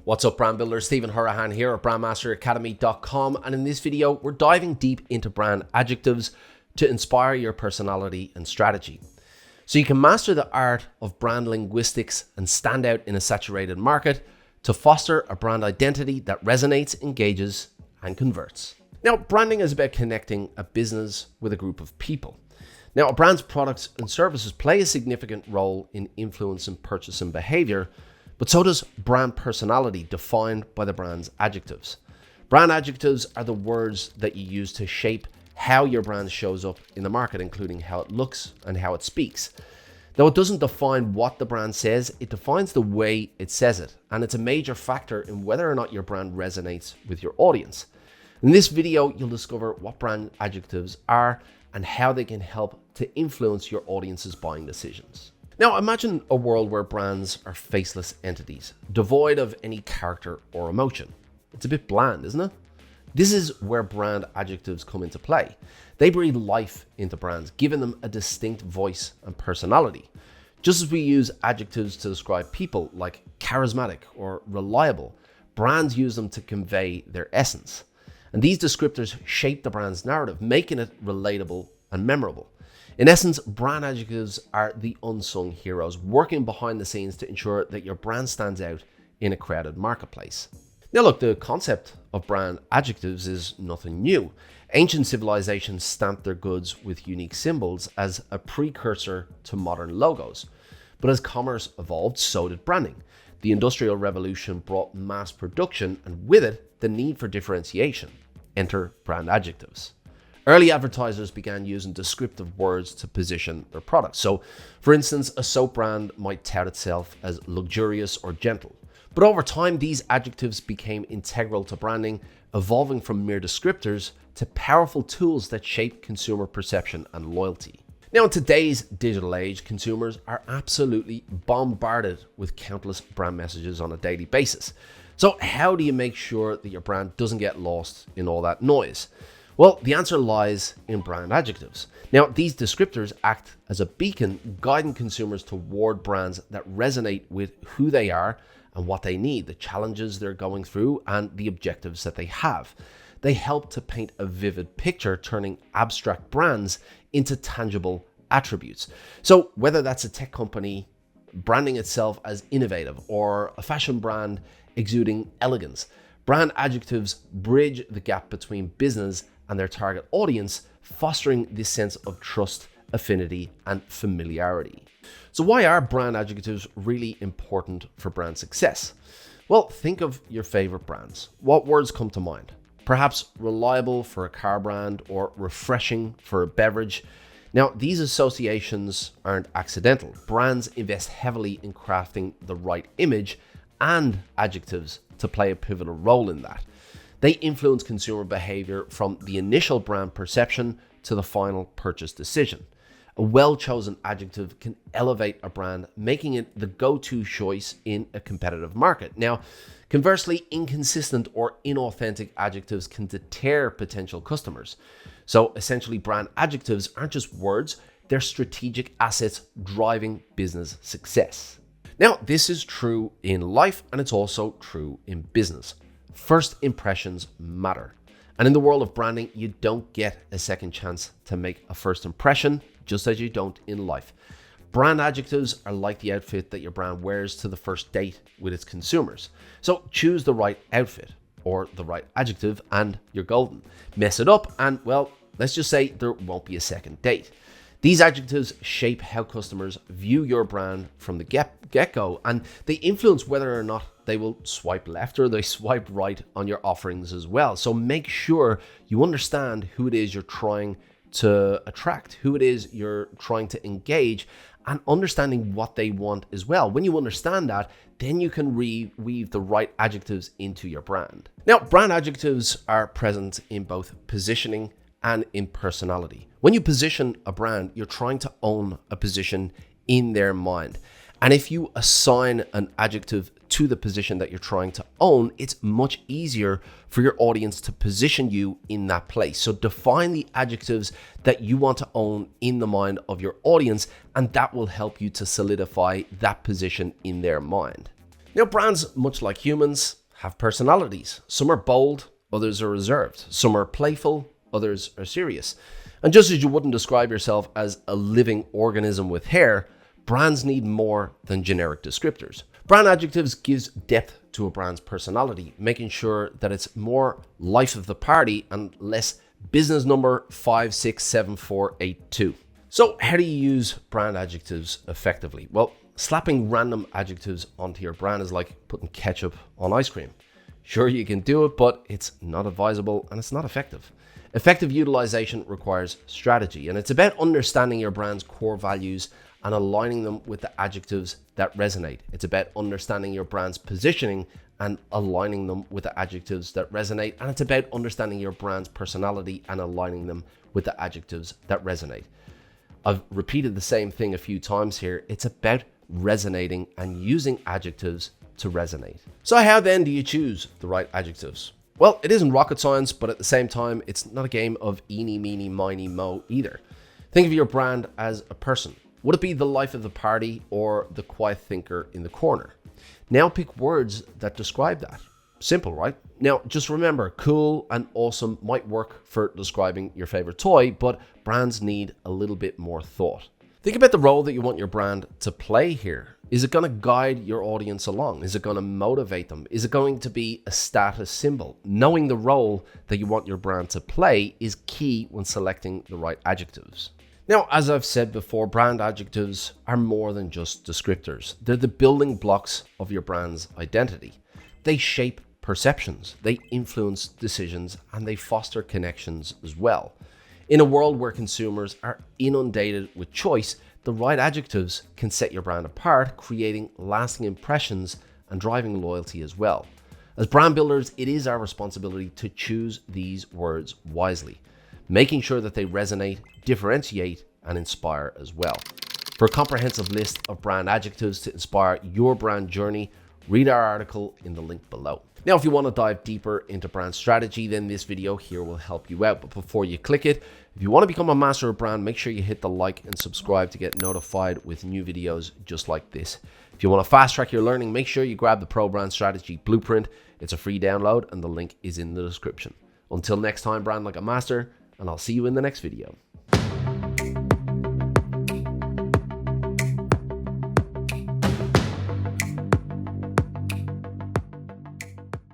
What's up, brand builder? Stephen Hurahan here at BrandMasterAcademy.com, and in this video, we're diving deep into brand adjectives to inspire your personality and strategy. So you can master the art of brand linguistics and stand out in a saturated market to foster a brand identity that resonates, engages, and converts. Now, branding is about connecting a business with a group of people. Now, a brand's products and services play a significant role in influencing purchasing behavior, but so does brand personality, defined by the brand's adjectives. Brand adjectives are the words that you use to shape how your brand shows up in the market, including how it looks and how it speaks. Though it doesn't define what the brand says, it defines the way it says it, and it's a major factor in whether or not your brand resonates with your audience. In this video, you'll discover what brand adjectives are and how they can help to influence your audience's buying decisions. Now, imagine a world where brands are faceless entities, devoid of any character or emotion. It's a bit bland, isn't it? This is where brand adjectives come into play. They breathe life into brands, giving them a distinct voice and personality. Just as we use adjectives to describe people like charismatic or reliable, brands use them to convey their essence. And these descriptors shape the brand's narrative, making it relatable and memorable. In essence, brand adjectives are the unsung heroes working behind the scenes to ensure that your brand stands out in a crowded marketplace. Now look, the concept of brand adjectives is nothing new. Ancient civilizations stamped their goods with unique symbols as a precursor to modern logos. But as commerce evolved, so did branding. The Industrial Revolution brought mass production, and with it, the need for differentiation. Enter brand adjectives. Early advertisers began using descriptive words to position their products. So, for instance, a soap brand might tout itself as luxurious or gentle. But over time, these adjectives became integral to branding, evolving from mere descriptors to powerful tools that shape consumer perception and loyalty. Now, in today's digital age, consumers are absolutely bombarded with countless brand messages on a daily basis. So how do you make sure that your brand doesn't get lost in all that noise? Well, the answer lies in brand adjectives. Now, these descriptors act as a beacon, guiding consumers toward brands that resonate with who they are and what they need, the challenges they're going through, and the objectives that they have. They help to paint a vivid picture, turning abstract brands into tangible attributes. So whether that's a tech company branding itself as innovative or a fashion brand exuding elegance, brand adjectives bridge the gap between business and their target audience, fostering this sense of trust, affinity, and familiarity. So why are brand adjectives really important for brand success? Well, think of your favorite brands. What words come to mind? Perhaps reliable for a car brand or refreshing for a beverage. Now, these associations aren't accidental. Brands invest heavily in crafting the right image and adjectives to play a pivotal role in that. They influence consumer behavior from the initial brand perception to the final purchase decision. A well-chosen adjective can elevate a brand, making it the go-to choice in a competitive market. Now, conversely, inconsistent or inauthentic adjectives can deter potential customers. So essentially, brand adjectives aren't just words, they're strategic assets driving business success. Now, this is true in life, and it's also true in business. First impressions matter. And in the world of branding, you don't get a second chance to make a first impression, just as you don't in life. Brand adjectives are like the outfit that your brand wears to the first date with its consumers. So choose the right outfit or the right adjective and you're golden. Mess it up and, well, let's just say there won't be a second date. These adjectives shape how customers view your brand from the get-go, and they influence whether or not they will swipe left or they swipe right on your offerings as well. So make sure you understand who it is you're trying to attract, who it is you're trying to engage, and understanding what they want as well. When you understand that, then you can weave the right adjectives into your brand. Now, brand adjectives are present in both positioning and in personality. When you position a brand, you're trying to own a position in their mind. And if you assign an adjective to the position that you're trying to own, it's much easier for your audience to position you in that place. So define the adjectives that you want to own in the mind of your audience, and that will help you to solidify that position in their mind. Now, brands, much like humans, have personalities. Some are bold, others are reserved. Some are playful, others are serious. And just as you wouldn't describe yourself as a living organism with hair, brands need more than generic descriptors. Brand adjectives gives depth to a brand's personality, making sure that it's more life of the party and less business number 567482. So how do you use brand adjectives effectively? Well, slapping random adjectives onto your brand is like putting ketchup on ice cream. Sure, you can do it, but it's not advisable and it's not effective. Effective utilization requires strategy, and it's about understanding your brand's core values and aligning them with the adjectives that resonate. It's about understanding your brand's positioning and aligning them with the adjectives that resonate. And it's about understanding your brand's personality and aligning them with the adjectives that resonate. I've repeated the same thing a few times here. It's about resonating and using adjectives to resonate. So how then do you choose the right adjectives? Well, it isn't rocket science, but at the same time, it's not a game of eeny, meeny, miny, mo either. Think of your brand as a person. Would it be the life of the party or the quiet thinker in the corner? Now pick words that describe that. Simple, right? Now, just remember, cool and awesome might work for describing your favorite toy, but brands need a little bit more thought. Think about the role that you want your brand to play here. Is it going to guide your audience along? Is it going to motivate them? Is it going to be a status symbol? Knowing the role that you want your brand to play is key when selecting the right adjectives. Now, as I've said before, brand adjectives are more than just descriptors. They're the building blocks of your brand's identity. They shape perceptions, they influence decisions, and they foster connections as well. In a world where consumers are inundated with choice, the right adjectives can set your brand apart, creating lasting impressions and driving loyalty as well. As brand builders, it is our responsibility to choose these words wisely, making sure that they resonate, differentiate, and inspire as well. For a comprehensive list of brand adjectives to inspire your brand journey, read our article in the link below. Now, if you want to dive deeper into brand strategy, then this video here will help you out. But before you click it, if you want to become a master of brand, make sure you hit the like and subscribe to get notified with new videos just like this. If you want to fast track your learning, make sure you grab the Pro Brand Strategy Blueprint. It's a free download and the link is in the description. Until next time, brand like a master, and I'll see you in the next video.